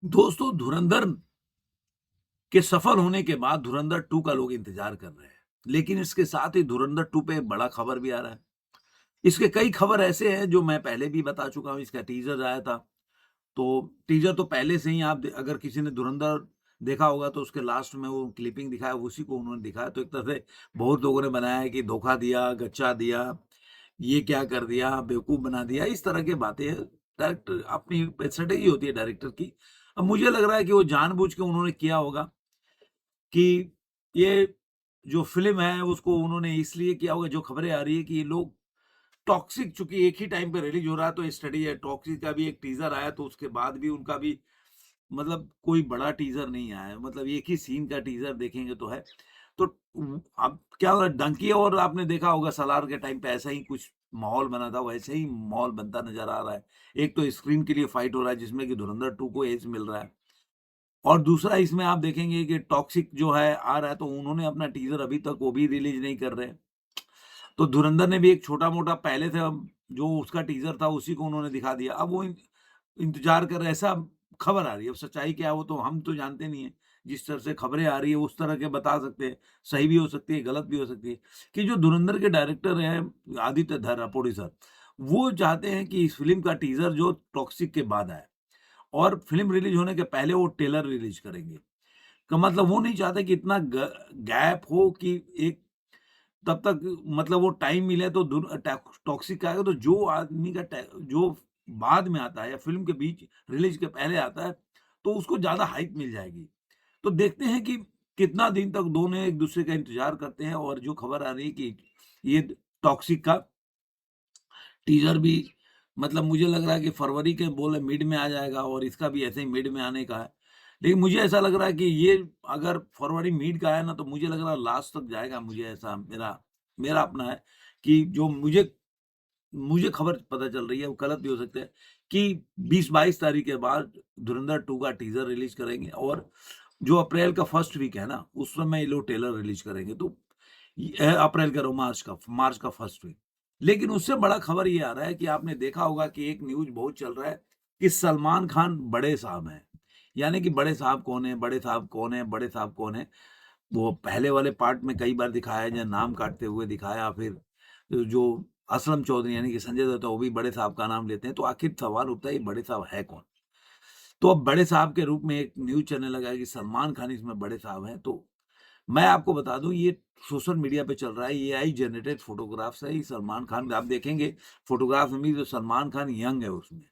दोस्तों, धुरंधर के सफल होने के बाद धुरंधर 2 का लोग इंतजार कर रहे हैं। लेकिन इसके साथ ही धुरंधर 2 पे एक बड़ा खबर भी आ रहा है। इसके कई खबर ऐसे हैं जो मैं पहले भी बता चुका हूँ, इसका टीज़र आया था। तो टीज़र तो पहले से ही आप दे अगर किसी ने धुरंधर देखा होगा तो उसके लास्ट में वो क्लिपिंग दिखाया, उसी को उन्होंने दिखाया। तो एक तरह से बहुत लोगों ने बनाया है कि धोखा दिया, गच्चा दिया, ये क्या कर दिया, बेवकूफ़ बना दिया, इस तरह की बातें। डायरेक्टर अपनी स्ट्रैटेजी होती है डायरेक्टर की। अब मुझे लग रहा है कि वो जानबूझ के उन्होंने किया होगा कि ये जो फ़िल्म है उसको उन्होंने इसलिए किया होगा, जो खबरें आ रही है कि ये लोग टॉक्सिक, चूँकि एक ही टाइम पे रिलीज़ हो रहा है तो स्टडी है, टॉक्सिक का भी एक टीज़र आया तो उसके बाद भी उनका भी मतलब कोई बड़ा टीज़र नहीं आया है, मतलब एक ही सीन का टीज़र देखेंगे तो है। तो अब क्या हो रहा है, डंकी और आपने देखा होगा सालार के टाइम पे ऐसा ही कुछ माहौल बना था, वैसे ही माहौल बनता नज़र आ रहा है। एक तो स्क्रीन के लिए फाइट हो रहा है जिसमें कि धुरंधर 2 को एज मिल रहा है। और दूसरा इसमें आप देखेंगे कि टॉक्सिक जो है आ रहा है तो उन्होंने अपना टीज़र अभी तक वो भी रिलीज़ नहीं कर रहे हैं। तो धुरंधर ने भी एक छोटा-मोटा पहले से अब जो उसका टीज़र था उसी को उन्होंने दिखा दिया। अब वो इंतज़ार कर रहे हैं, ऐसा खबर आ रही है। अब सच्चाई क्या है वो तो हम तो जानते नहीं हैं। जिस तरह से खबरें आ रही है उस तरह के बता सकते हैं। सही भी हो सकती है, गलत भी हो सकती है। कि जो धुरंधर के डायरेक्टर हैं आदित्य धर प्रोड्यूसर, वो चाहते हैं कि इस फ़िल्म का टीज़र जो टॉक्सिक के बाद आए और फ़िल्म रिलीज़ होने के पहले वो ट्रेलर रिलीज़ करेंगे। का मतलब वो नहीं चाहते कि इतना गैप हो कि एक तब तक मतलब वो टाइम मिले तो टॉक्सिक का आएगा तो जो आदमी का जो बाद में आता है या फ़िल्म के बीच रिलीज़ के पहले आता है, तो उसको ज़्यादा हाइप मिल जाएगी। तो देखते हैं कि कितना दिन तक दोनों एक-दूसरे का इंतज़ार करते हैं और जो खबर आ रही है कि ये टॉक्सिक का टीज़र भी मतलब मुझे लग रहा है कि फरवरी के बोले मिड में आ जाएगा और इसका भी ऐसे ही मिड में आने का है। लेकिन मुझे ऐसा लग रहा है कि ये अगर फरवरी मिड का है ना, तो मुझे लग रहा है लास्ट तक जाएगा। मुझे ऐसा मेरा मेरा अपना है कि जो मुझे मुझे खबर पता चल रही है, वो गलत भी हो सकता है कि 20-22 तारीख के बाद धुरंधर 2 का टीज़र रिलीज़ करेंगे और जो अप्रैल का फर्स्ट वीक है ना, उस समय ये लोग ट्रेलर रिलीज़ करेंगे। तो अप्रैल कह रहा हूँ, मार्च का फर्स्ट वीक। लेकिन उससे बड़ा खबर ये आ रहा है कि आपने देखा होगा कि एक न्यूज़ बहुत चल रहा है कि सलमान खान बड़े साहब हैं। यानी कि बड़े साहब कौन है? बड़े साहब कौन है? बड़े साहब कौन है? वो पहले वाले पार्ट में कई बार दिखाया या नाम काटते हुए दिखाया, फिर जो असलम चौधरी यानी कि संजय दत्त है, वो भी बड़े साहब का नाम लेते हैं। तो आखिर सवाल उठता है, ये बड़े साहब है कौन? तो अब बड़े साहब के रूप में एक न्यूज़ चलने लगा है कि सलमान खान इसमें बड़े साहब हैं। तो मैं आपको बता दूँ, ये सोशल मीडिया पे चल रहा है, एआई जनरेटेड फ़ोटोग्राफ्स है। ये सलमान खान आप देखेंगे फ़ोटोग्राफ में भी तो सलमान खान यंग है उसमें।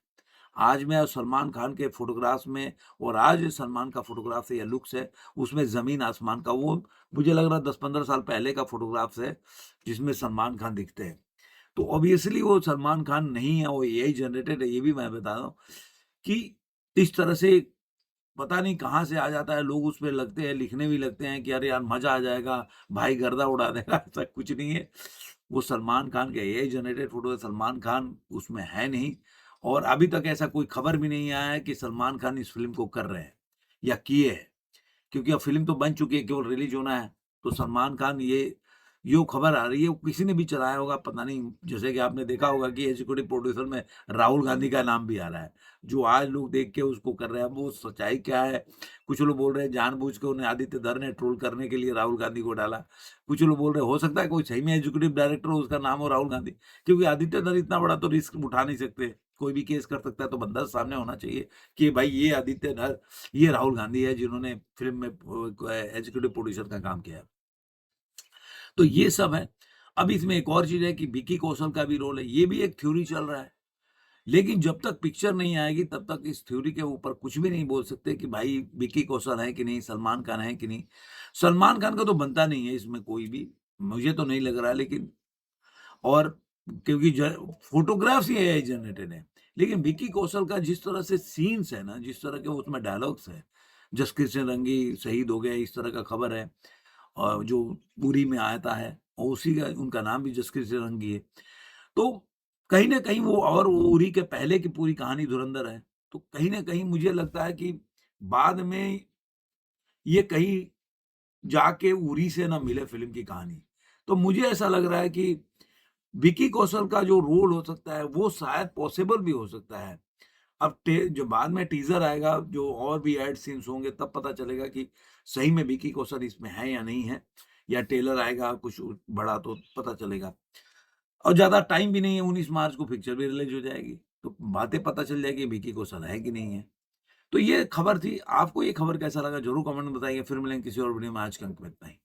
आज मैं सलमान खान के फ़ोटोग्राफ्स में और आज सलमान का फ़ोटोग्राफ है या लुक्स है, उसमें ज़मीन आसमान का वो मुझे लग रहा है 10-15 साल पहले का फ़ोटोग्राफ्स है, जिसमें सलमान खान दिखते हैं। तो ऑब्वियसली वो सलमान खान नहीं है, वो एआई जनरेटेड है, ये भी मैं बता रहा हूँ कि इस तरह से पता नहीं कहाँ से आ जाता है, लोग उसपे लगते हैं, लिखने भी लगते हैं कि अरे यार मज़ा आ जाएगा, भाई गर्दा उड़ा देगा, ऐसा कुछ नहीं है। वो सलमान खान का एआई जनरेटेड फ़ोटो है, सलमान खान उसमें है नहीं और अभी तक ऐसा कोई खबर भी नहीं आया है कि सलमान खान इस फ़िल्म को कर रहे हैं या किए हैं। क्योंकि अब फ़िल्म तो बन चुकी है, केवल रिलीज़ होना है। तो सलमान खान ये जो खबर आ रही है, वो किसी ने भी चलाया होगा, पता नहीं। जैसे कि आपने देखा होगा कि एग्ज़ीक्यूटिव प्रोड्यूसर में राहुल गांधी का नाम भी आ रहा है, जो आज लोग देख के उसको कर रहे हैं। अब वो सच्चाई क्या है? कुछ लोग बोल रहे हैं जानबूझ के उन्हें आदित्य धर ने ट्रोल करने के लिए राहुल गांधी को डाला। कुछ लोग बोल रहे हैं हो सकता है कोई सही में एग्ज़ीक्यूटिव डायरेक्टर हो, उसका नाम हो राहुल गांधी। क्योंकि आदित्य धर इतना बड़ा तो रिस्क उठा नहीं सकते। कोई भी केस कर सकता है, तो बंदा सामने होना चाहिए कि भाई ये आदित्य धर, ये राहुल गांधी है जिन्होंने फ़िल्म में एग्ज़ीक्यूटिव प्रोड्यूसर का काम किया है। तो ये सब है। अब इसमें एक और चीज़ है कि विकी कौशल का भी रोल है, ये भी एक थ्योरी चल रहा है। लेकिन जब तक पिक्चर नहीं आएगी तब तक इस थ्योरी के ऊपर कुछ भी नहीं बोल सकते कि भाई विकी कौशल है कि नहीं, सलमान खान है कि नहीं। सलमान खान का तो बनता नहीं है इसमें कोई भी, मुझे तो नहीं लग रहा है। लेकिन और क्योंकि ज फ़ोटोग्राफ्स ही एआई जनरेटेड हैं। लेकिन विकी कौशल का जिस तरह से सीन्स है ना, जिस तरह के उसमें डायलॉग्स हैं, जस कृष्ण रंगी शहीद हो गए, इस तरह का खबर है। और जो उरी में आता है और उसी का उनका नाम भी जसकीर सिरंगी है। तो कहीं न कहीं वो और वो उरी के पहले की पूरी कहानी धुरंधर है। तो कहीं न कहीं मुझे लगता है कि बाद में ये कहीं जाके उरी से ना मिले फ़िल्म की कहानी। तो मुझे ऐसा लग रहा है कि विकी कौशल का जो रोल हो सकता है, वो शायद पॉसिबल भी हो सकता है। अब जो बाद में टीज़र आएगा, जो और भी एड सीन्स होंगे, तब पता चलेगा कि सही में विकी कौशल इसमें है या नहीं है, या ट्रेलर आएगा कुछ बड़ा तो पता चलेगा। और ज़्यादा टाइम भी नहीं है, 19 मार्च को पिक्चर भी रिलीज़ हो जाएगी, तो बातें पता चल जाएगी विकी कौशल है कि नहीं है। तो ये खबर थी, आपको ये खबर कैसा लगा ज़रूर कमेंट में बताइए, फिर मिलेंगे किसी और वीडियो में, आज के अंक में इतना ही।